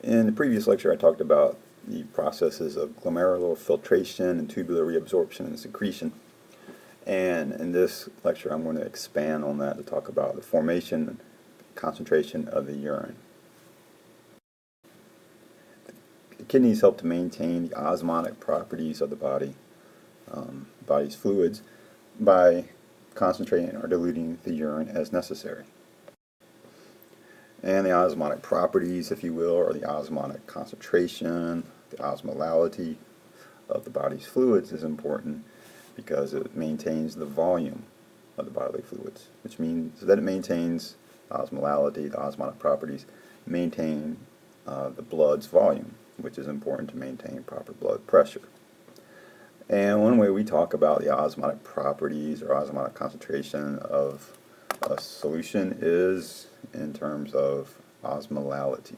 In the previous lecture, I talked about the processes of glomerular filtration and tubular reabsorption and secretion. And in this lecture, I'm going to expand on that to talk about the formation and concentration of the urine. The kidneys help to maintain the osmotic properties of the body's fluids by concentrating or diluting the urine as necessary. And the osmotic properties, if you will, or the osmotic concentration, the osmolality of the body's fluids is important because it maintains the volume of the bodily fluids, which means that it maintains osmolality, the osmotic properties, maintain the blood's volume, which is important to maintain proper blood pressure. And one way we talk about the osmotic properties or osmotic concentration of a solution is in terms of osmolality.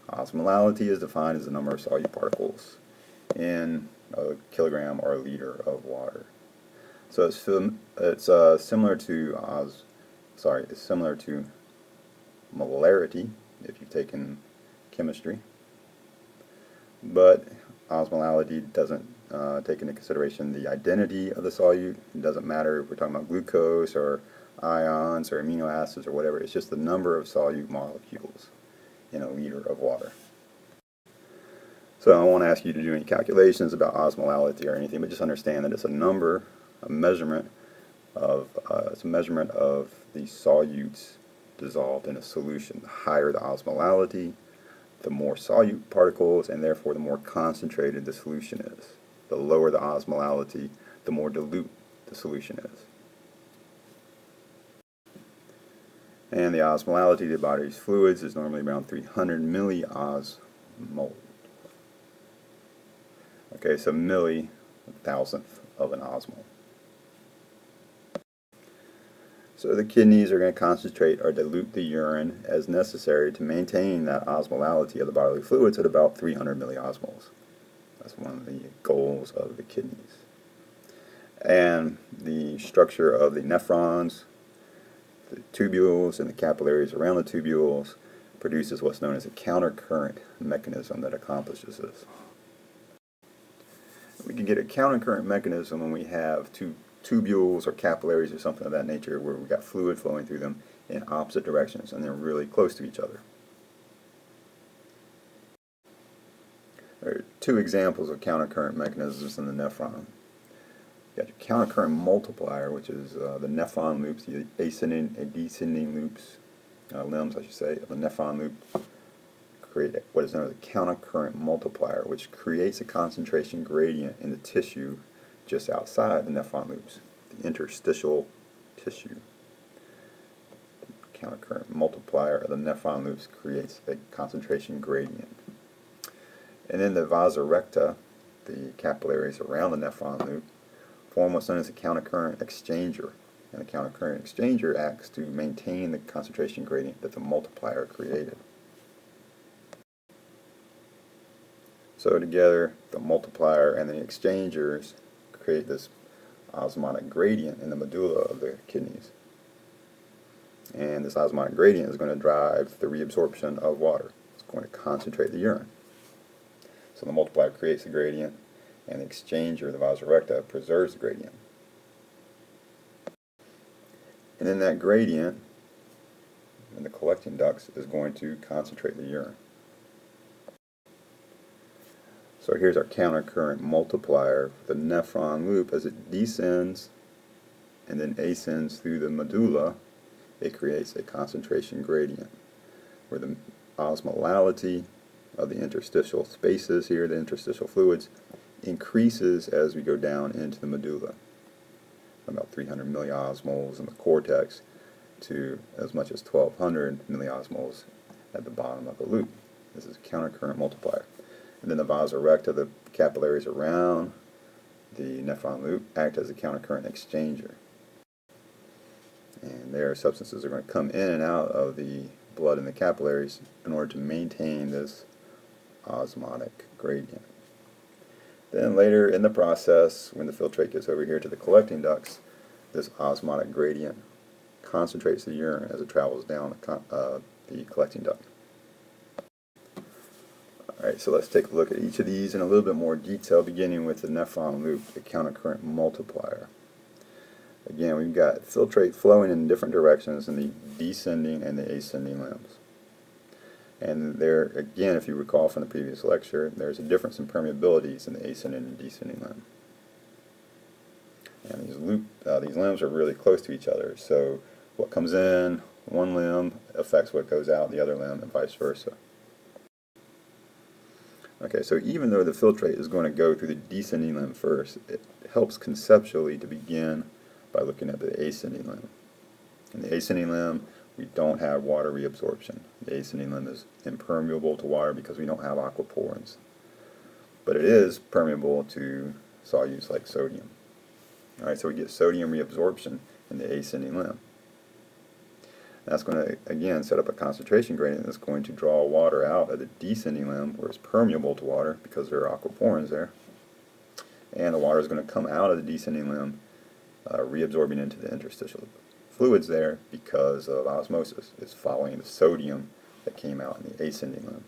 Osmolality is defined as the number of solute particles in a kilogram or a liter of water. So it's similar to molarity if you've taken chemistry, but osmolality doesn't take into consideration the identity of the solute. It doesn't matter if we're talking about glucose or ions or amino acids or whatever. It's just the number of solute molecules in a liter of water. So I won't ask you to do any calculations about osmolality or anything, but just understand that it's a number, a measurement of the solutes dissolved in a solution. The higher the osmolality, the more solute particles, and therefore the more concentrated the solution is. The lower the osmolality, the more dilute the solution is. And the osmolality of the body's fluids is normally around 300 milliosmol. Okay, so milli, a thousandth of an osmol. So the kidneys are going to concentrate or dilute the urine as necessary to maintain that osmolality of the bodily fluids at about 300 milliosmoles. That's one of the goals of the kidneys. And the structure of the nephrons, the tubules, and the capillaries around the tubules produces what's known as a countercurrent mechanism that accomplishes this. We can get a countercurrent mechanism when we have two tubules or capillaries or something of that nature where we've got fluid flowing through them in opposite directions and they're really close to each other. There are two examples of countercurrent mechanisms in the nephron. You got your countercurrent multiplier, which is the nephron loops, the ascending and descending loops, limbs I should say, of the nephron loop create what is known as a countercurrent multiplier, which creates a concentration gradient in the tissue just outside the nephron loops, the interstitial tissue. Countercurrent multiplier of the nephron loops creates a concentration gradient. And then the vasa recta, the capillaries around the nephron loop, form what's known as a countercurrent exchanger. And the countercurrent exchanger acts to maintain the concentration gradient that the multiplier created. So together, the multiplier and the exchangers create this osmotic gradient in the medulla of the kidneys. And this osmotic gradient is going to drive the reabsorption of water. It's going to concentrate the urine. So the multiplier creates the gradient, and the exchanger, the vasa recta, preserves the gradient. And then that gradient in the collecting ducts is going to concentrate the urine. So here's our countercurrent multiplier for the nephron loop. As it descends and then ascends through the medulla, it creates a concentration gradient where the osmolality of the interstitial spaces here, the interstitial fluids, increases as we go down into the medulla, about 300 milliosmoles in the cortex to as much as 1200 milliosmoles at the bottom of the loop. This is a countercurrent multiplier. And then the vasa recta, the capillaries around the nephron loop, act as a countercurrent exchanger. And their substances are going to come in and out of the blood in the capillaries in order to maintain this osmotic gradient. Then later in the process, when the filtrate gets over here to the collecting ducts, this osmotic gradient concentrates the urine as it travels down the collecting duct. Alright, so let's take a look at each of these in a little bit more detail, beginning with the nephron loop, the countercurrent multiplier. Again, we've got filtrate flowing in different directions in the descending and the ascending limbs. And there, again, if you recall from the previous lecture, there's a difference in permeabilities in the ascending and descending limb. And these limbs are really close to each other, so what comes in one limb affects what goes out the other limb and vice versa. Okay, so even though the filtrate is going to go through the descending limb first, it helps conceptually to begin by looking at the ascending limb. In the ascending limb, we don't have water reabsorption. The ascending limb is impermeable to water because we don't have aquaporins. But it is permeable to solutes like sodium. Alright, so we get sodium reabsorption in the ascending limb. That's going to, again, set up a concentration gradient that's going to draw water out of the descending limb where it's permeable to water because there are aquaporins there. And the water is going to come out of the descending limb, reabsorbing into the interstitial fluids there because of osmosis. It's following the sodium that came out in the ascending limb.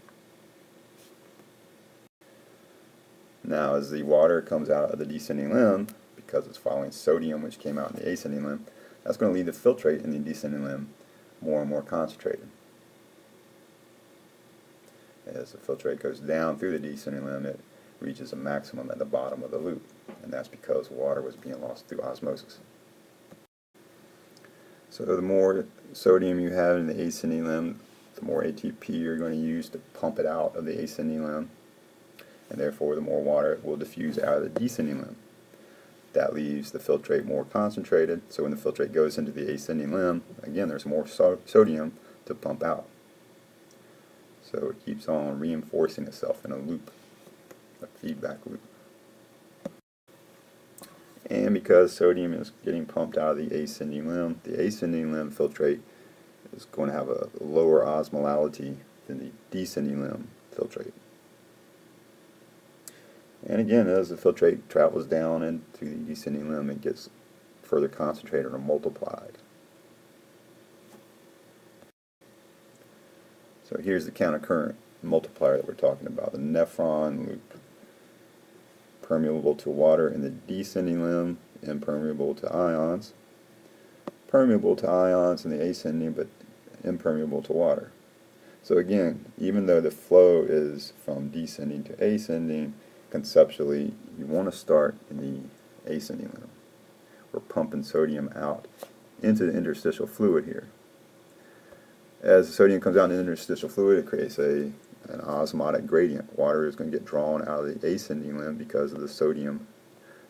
Now, as the water comes out of the descending limb, because it's following sodium which came out in the ascending limb, that's going to leave the filtrate in the descending limb more and more concentrated. As the filtrate goes down through the descending limb, it reaches a maximum at the bottom of the loop, and that's because water was being lost through osmosis. So the more sodium you have in the ascending limb, the more ATP you're going to use to pump it out of the ascending limb, and therefore the more water it will diffuse out of the descending limb. That leaves the filtrate more concentrated, so when the filtrate goes into the ascending limb, again there's more sodium to pump out. So it keeps on reinforcing itself in a loop, a feedback loop. And because sodium is getting pumped out of the ascending limb filtrate is going to have a lower osmolality than the descending limb filtrate. And again, as the filtrate travels down into the descending limb, it gets further concentrated or multiplied. So here's the countercurrent multiplier that we're talking about, the nephron loop. Permeable to water in the descending limb, impermeable to ions. Permeable to ions in the ascending, but impermeable to water. So again, even though the flow is from descending to ascending, conceptually, you want to start in the ascending limb. We're pumping sodium out into the interstitial fluid here. As the sodium comes out in the interstitial fluid, it creates an osmotic gradient. Water is going to get drawn out of the ascending limb because of the sodium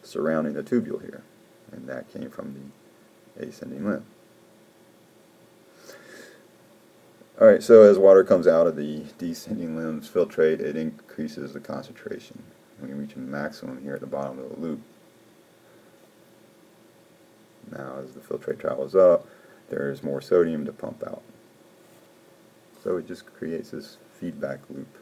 surrounding the tubule here. And that came from the ascending limb. Alright, so as water comes out of the descending limb's filtrate, it increases the concentration. We reach a maximum here at the bottom of the loop. Now as the filtrate travels up, there's more sodium to pump out. So it just creates this feedback loop.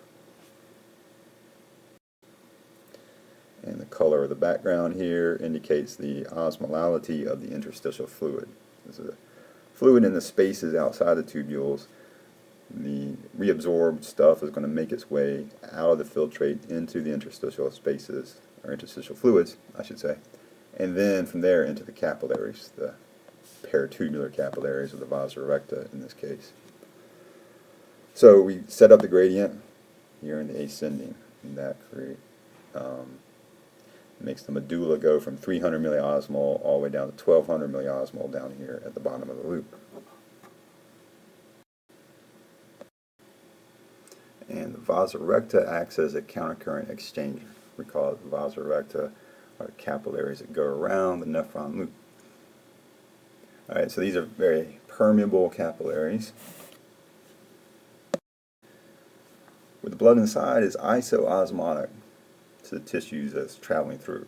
And the color of the background here indicates the osmolality of the interstitial fluid. This is a fluid in the spaces outside the tubules. The reabsorbed stuff is going to make its way out of the filtrate into the interstitial spaces, or interstitial fluids, I should say, and then from there into the capillaries, the peritubular capillaries, or the vasa recta in this case. So we set up the gradient here in the ascending, and that makes the medulla go from 300 milliosmol all the way down to 1200 milliosmol down here at the bottom of the loop. And the vasa recta acts as a countercurrent exchanger. Recall that the vasa recta are capillaries that go around the nephron loop. Alright, so these are very permeable capillaries. What the blood inside is isoosmotic to the tissues that's traveling through.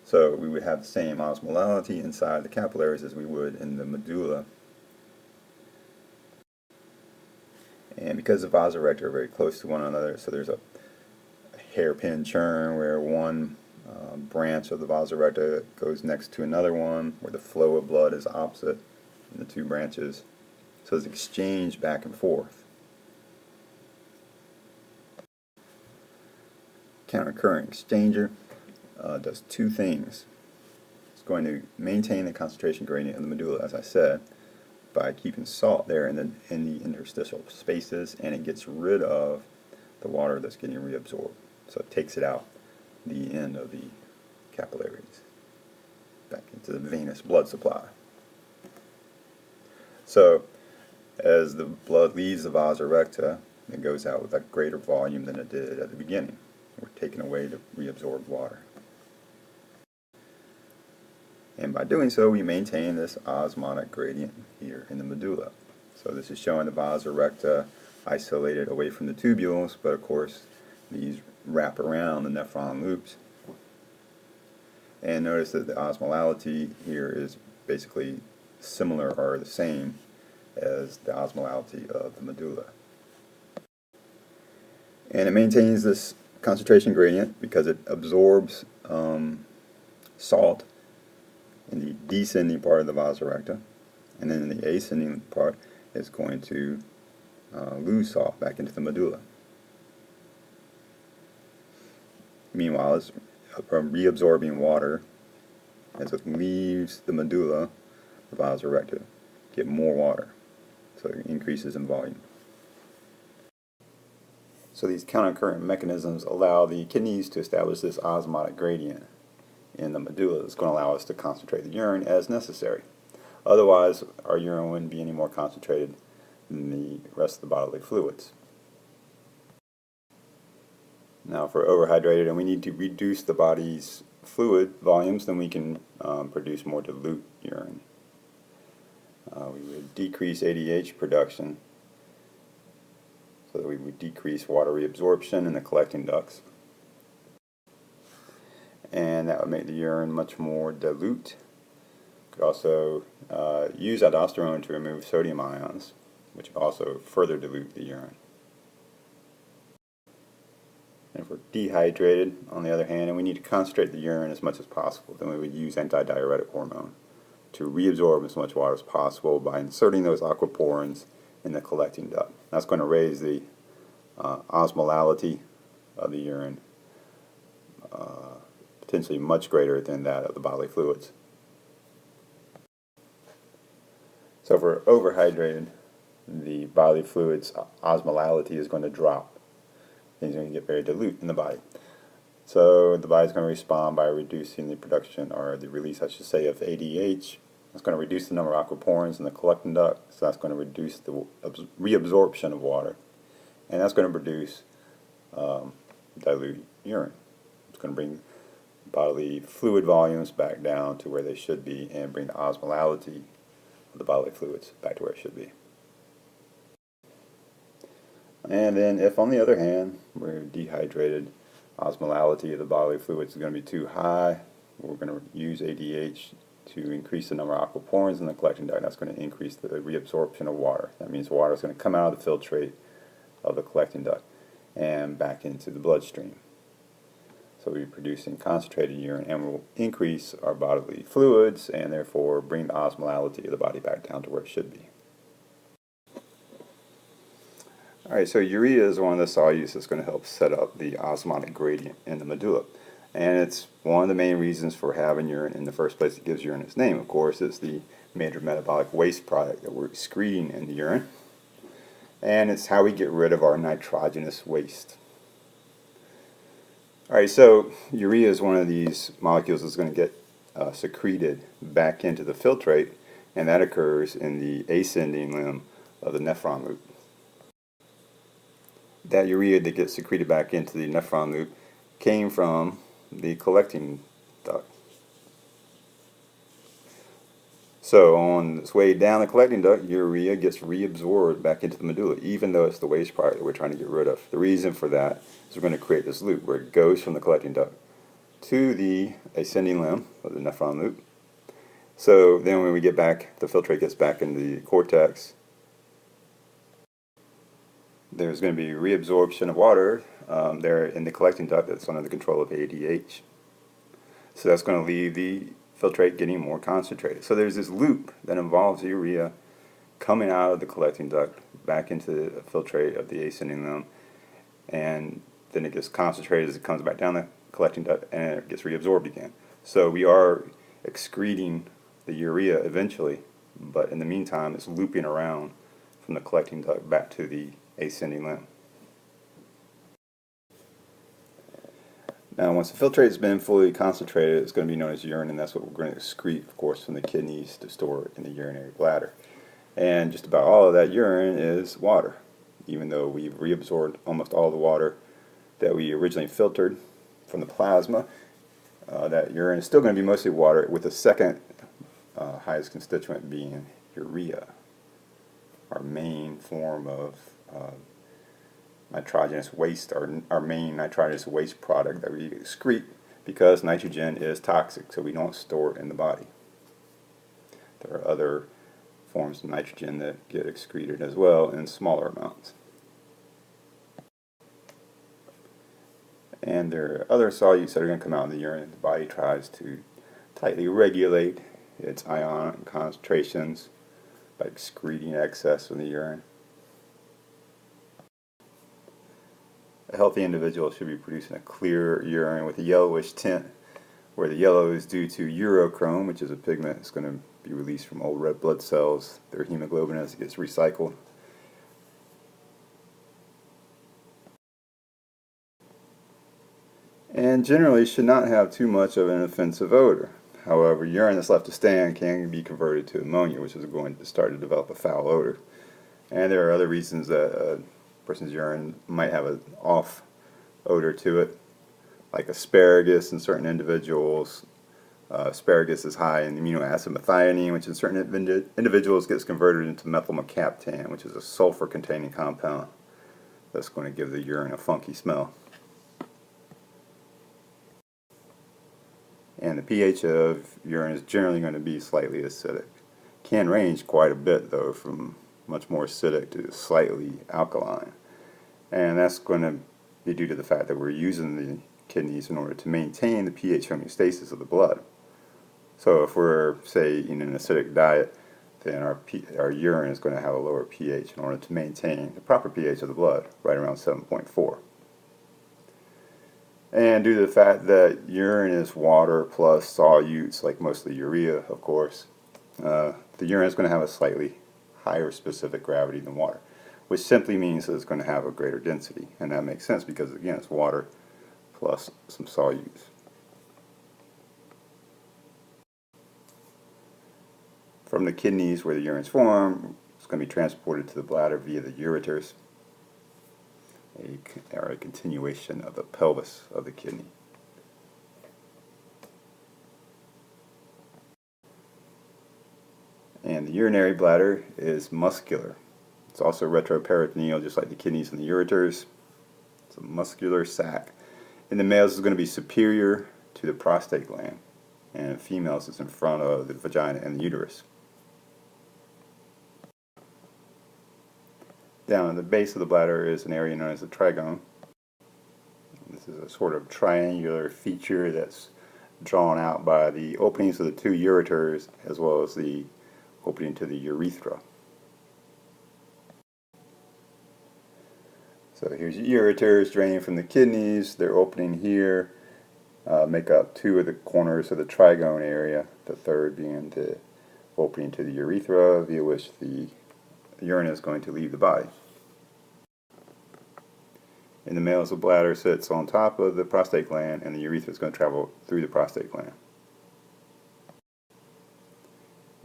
So we would have the same osmolality inside the capillaries as we would in the medulla. And because the vasa recta are very close to one another, so there's a hairpin churn where one branch of the vasa recta goes next to another one, where the flow of blood is opposite in the two branches. So it's exchange back and forth. countercurrent exchanger does two things. It's going to maintain the concentration gradient of the medulla, as I said, by keeping salt there in the interstitial spaces, and it gets rid of the water that's getting reabsorbed. So it takes it out the end of the capillaries back into the venous blood supply. So as the blood leaves the vasa recta, it goes out with a greater volume than it did at the beginning. We're taking away the reabsorbed water. And by doing so, we maintain this osmotic gradient here in the medulla. So this is showing the vasa recta isolated away from the tubules, but of course these wrap around the nephron loops. And notice that the osmolality here is basically similar or the same as the osmolality of the medulla. And it maintains this concentration gradient because it absorbs salt in the descending part of the vasa recta, and then in the ascending part it's going to lose salt back into the medulla. Meanwhile, it's reabsorbing water as it leaves the medulla, the vasa recta, get more water, so it increases in volume. So these countercurrent mechanisms allow the kidneys to establish this osmotic gradient in the medulla that's going to allow us to concentrate the urine as necessary. Otherwise, our urine wouldn't be any more concentrated than the rest of the bodily fluids. Now, if we're overhydrated and we need to reduce the body's fluid volumes, then we can produce more dilute urine. We would decrease ADH production, so that we would decrease water reabsorption in the collecting ducts, and that would make the urine much more dilute. Could also use aldosterone to remove sodium ions, which would also further dilute the urine. And if we're dehydrated, on the other hand, and we need to concentrate the urine as much as possible, then we would use antidiuretic hormone to reabsorb as much water as possible by inserting those aquaporins in the collecting duct. That's going to raise the osmolality of the urine, potentially much greater than that of the bodily fluids. So if we're overhydrated, the bodily fluids osmolality is going to drop. Things are going to get very dilute in the body. So the body's going to respond by reducing the production, or the release, I should say, of ADH. It's going to reduce the number of aquaporins in the collecting duct, so that's going to reduce the reabsorption of water. And that's going to produce dilute urine. It's going to bring bodily fluid volumes back down to where they should be and bring the osmolality of the bodily fluids back to where it should be. And then if, on the other hand, we're dehydrated, osmolality of the bodily fluids is going to be too high, we're going to use ADH to increase the number of aquaporins in the collecting duct. That's going to increase the reabsorption of water. That means water is going to come out of the filtrate of the collecting duct and back into the bloodstream. So we'll be producing concentrated urine, and we'll increase our bodily fluids and therefore bring the osmolality of the body back down to where it should be. Alright, so urea is one of the solutes that's going to help set up the osmotic gradient in the medulla. And it's one of the main reasons for having urine in the first place. It gives urine its name, of course. It's the major metabolic waste product that we're excreting in the urine. And it's how we get rid of our nitrogenous waste. Alright, so urea is one of these molecules that's going to get secreted back into the filtrate, and that occurs in the ascending limb of the nephron loop. That urea that gets secreted back into the nephron loop came from the collecting duct. So on its way down the collecting duct, urea gets reabsorbed back into the medulla, even though it's the waste product that we're trying to get rid of. The reason for that is we're going to create this loop where it goes from the collecting duct to the ascending limb of the nephron loop. So then when we get back, the filtrate gets back into the cortex. There's going to be reabsorption of water there in the collecting duct that's under the control of ADH. So that's going to leave the filtrate getting more concentrated. So there's this loop that involves urea coming out of the collecting duct back into the filtrate of the ascending limb, and then it gets concentrated as it comes back down the collecting duct, and it gets reabsorbed again. So we are excreting the urea eventually, but in the meantime it's looping around from the collecting duct back to the ascending limb. Now once the filtrate has been fully concentrated, it's going to be known as urine, and that's what we're going to excrete, of course, from the kidneys to store it in the urinary bladder. And just about all of that urine is water, even though we've reabsorbed almost all the water that we originally filtered from the plasma. That urine is still going to be mostly water, with the second highest constituent being urea, our main form of nitrogenous waste, our main nitrogenous waste product that we excrete, because nitrogen is toxic, so we don't store it in the body. There are other forms of nitrogen that get excreted as well in smaller amounts. And there are other solutes that are going to come out in the urine. The body tries to tightly regulate its ion concentrations by excreting excess from the urine. A healthy individual should be producing a clear urine with a yellowish tint, where the yellow is due to urochrome, which is a pigment that's going to be released from old red blood cells, their hemoglobin, as it gets recycled. And generally should not have too much of an offensive odor. However, urine that's left to stand can be converted to ammonia, which is going to start to develop a foul odor. And there are other reasons that a person's urine might have an off odor to it, like asparagus in certain individuals. Asparagus is high in the amino acid methionine, which in certain individuals gets converted into methylmercaptan, which is a sulfur-containing compound that's going to give the urine a funky smell. And the pH of urine is generally going to be slightly acidic. Can range quite a bit, though, from much more acidic to slightly alkaline. And that's going to be due to the fact that we're using the kidneys in order to maintain the pH homeostasis of the blood. So if we're, say, in an acidic diet, then our urine is going to have a lower pH in order to maintain the proper pH of the blood, right around 7.4. And due to the fact that urine is water plus solutes, like mostly urea, of course, the urine is going to have a slightly higher specific gravity than water, which simply means that it's going to have a greater density. And that makes sense because, again, it's water plus some solutes. From the kidneys, where the urine is formed, it's going to be transported to the bladder via the ureters, or a continuation of the pelvis of the kidney. And the urinary bladder is muscular. It's also retroperitoneal, just like the kidneys and the ureters. It's a muscular sac. In the males, it's going to be superior to the prostate gland, and in females, it's in front of the vagina and the uterus. Down at the base of the bladder is an area known as the trigone. This is a sort of triangular feature that's drawn out by the openings of the two ureters as well as the opening to the urethra. So here's your ureters draining from the kidneys. They're opening here, make up two of the corners of the trigone area, the third being the opening to the urethra via which the urine is going to leave the body. In the males, the bladder sits on top of the prostate gland, and the urethra is going to travel through the prostate gland.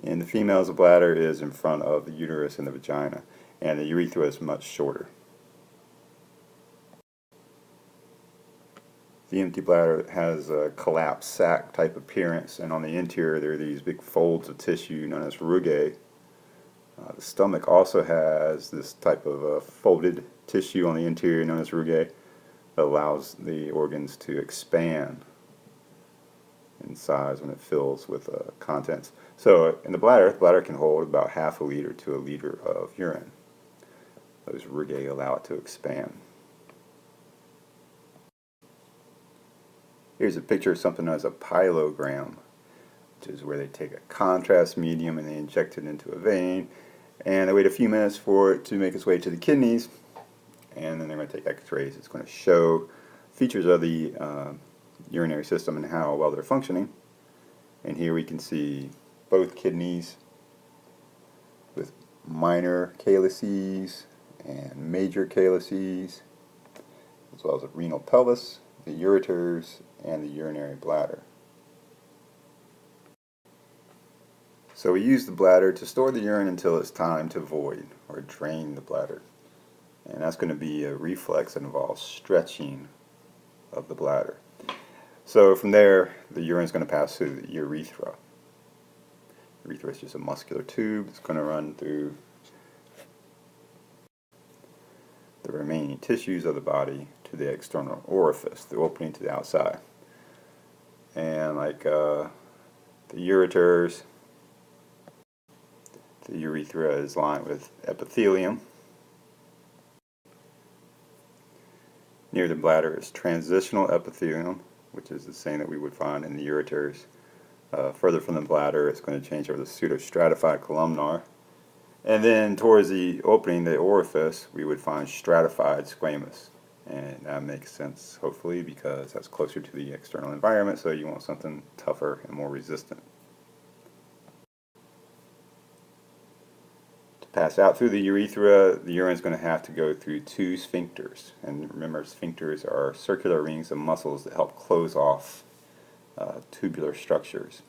In the females, the bladder is in front of the uterus and the vagina, and the urethra is much shorter. The empty bladder has a collapsed sac type appearance, and on the interior there are these big folds of tissue known as rugae. The stomach also has this type of folded tissue on the interior known as rugae that allows the organs to expand in size when it fills with contents. So in the bladder can hold about half a liter to a liter of urine. Those rugae allow it to expand. Here's a picture of something known as a pyelogram, which is where they take a contrast medium and they inject it into a vein, and they wait a few minutes for it to make its way to the kidneys, and then they're going to take x-rays. It's going to show features of the urinary system and how well they're functioning. And here we can see both kidneys with minor calyces and major calyces, as well as the renal pelvis, the ureters, and the urinary bladder. So we use the bladder to store the urine until it's time to void or drain the bladder. And that's going to be a reflex that involves stretching of the bladder. So from there, the urine is going to pass through the urethra. Urethra is just a muscular tube that's going to run through the remaining tissues of the body to the external orifice, the opening to the outside. And like the ureters, the urethra is lined with epithelium. Near the bladder is transitional epithelium, which is the same that we would find in the ureters. Further from the bladder, it's going to change over the pseudostratified columnar. And then towards the opening, the orifice, we would find stratified squamous. And that makes sense, hopefully, because that's closer to the external environment, so you want something tougher and more resistant. To pass out through the urethra, the urine is going to have to go through two sphincters. And remember, sphincters are circular rings of muscles that help close off tubular structures.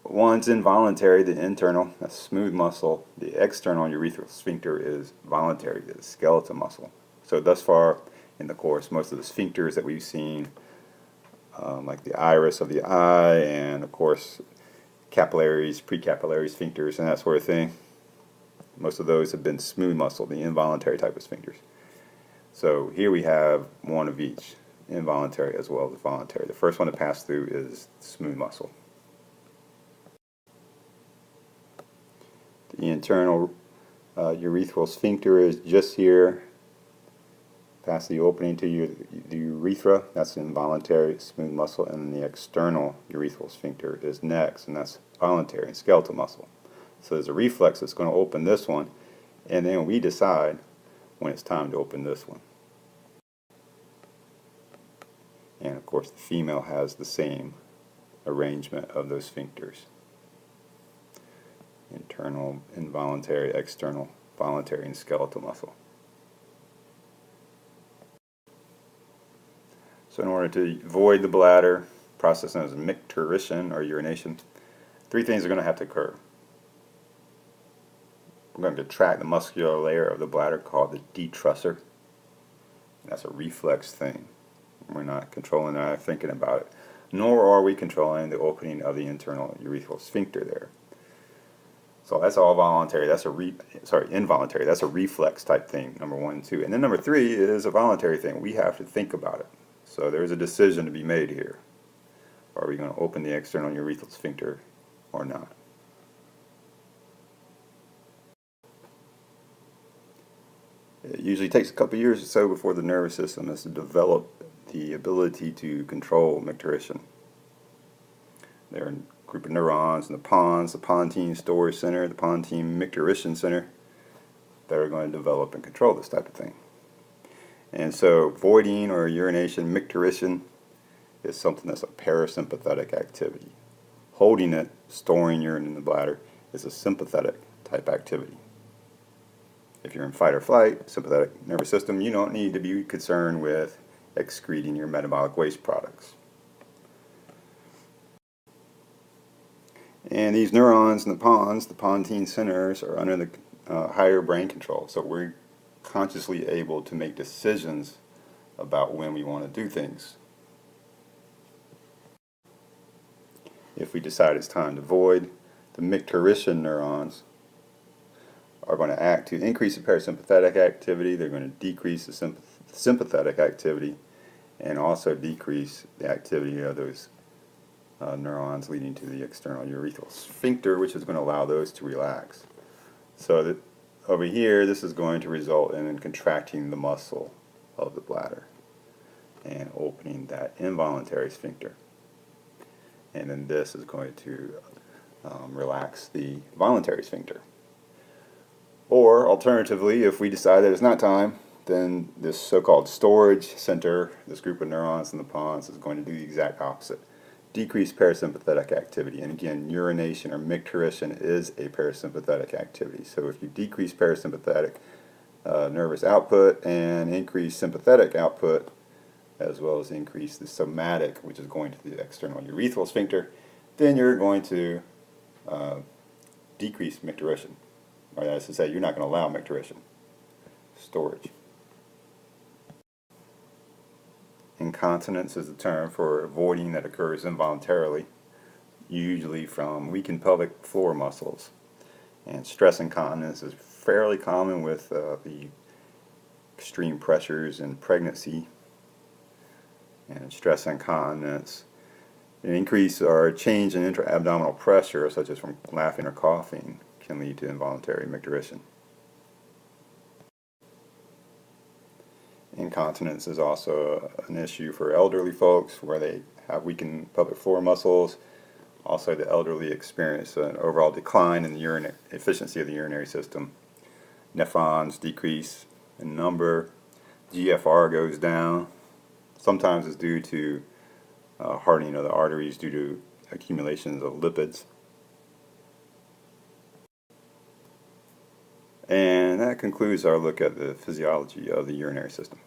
One's involuntary, the internal, that's smooth muscle. The external urethral sphincter is voluntary, the skeletal muscle. So thus far in the course, most of the sphincters that we've seen, like the iris of the eye, and of course capillaries, precapillary sphincters, and that sort of thing, most of those have been smooth muscle, the involuntary type of sphincters. So here we have one of each, involuntary as well as voluntary. The first one to pass through is smooth muscle. The internal urethral sphincter is just here, past the opening to the urethra. That's involuntary, smooth muscle, and the external urethral sphincter is next, and that's voluntary, skeletal muscle. So there's a reflex that's going to open this one, and then we decide when it's time to open this one. And of course the female has the same arrangement of those sphincters. Internal, involuntary, external, voluntary, and skeletal muscle. So in order to void the bladder, process known as micturition or urination, three things are going to have to occur. We're going to contract the muscular layer of the bladder called the detrusor. That's a reflex thing. We're not controlling that or thinking about it. Nor are we controlling the opening of the internal urethral sphincter there. So that's all voluntary. That's involuntary. That's a reflex type thing, number 1 and 2. And then number 3 is a voluntary thing. We have to think about it. So there's a decision to be made here. Are we going to open the external urethral sphincter or not? It usually takes a couple years or so before the nervous system has to develop the ability to control micturition. There are a group of neurons in the pons, the pontine storage center, the pontine micturition center, that are going to develop and control this type of thing. And so voiding or urination, micturition, is something that's a parasympathetic activity. Holding it, storing urine in the bladder, is a sympathetic type activity. If you're in fight or flight, sympathetic nervous system, you don't need to be concerned with excreting your metabolic waste products. And these neurons in the pons, the pontine centers, are under the higher brain control. So we're consciously able to make decisions about when we want to do things. If we decide it's time to void, the micturition neurons are going to act to increase the parasympathetic activity. They're going to decrease the sympathetic activity, and also decrease the activity of those neurons leading to the external urethral sphincter, which is going to allow those to relax. So that over here, this is going to result in contracting the muscle of the bladder and opening that involuntary sphincter. And then this is going to relax the voluntary sphincter. Or alternatively, if we decide that it's not time then this so-called storage center, this group of neurons in the pons, is going to do the exact opposite. Decrease parasympathetic activity. And again, urination or micturition is a parasympathetic activity. So if you decrease parasympathetic nervous output and increase sympathetic output, as well as increase the somatic, which is going to the external urethral sphincter, then you're going to decrease micturition. Or that is to say, you're not going to allow micturition. Storage. Incontinence is the term for voiding that occurs involuntarily, usually from weakened pelvic floor muscles. And stress incontinence is fairly common with the extreme pressures in pregnancy. And stress incontinence, an increase or change in intra-abdominal pressure, such as from laughing or coughing, can lead to involuntary micturition. Incontinence is also an issue for elderly folks where they have weakened pelvic floor muscles. Also, the elderly experience an overall decline in the efficiency of the urinary system. Nephrons decrease in number. GFR goes down. Sometimes it's due to hardening of the arteries due to accumulations of lipids. And that concludes our look at the physiology of the urinary system.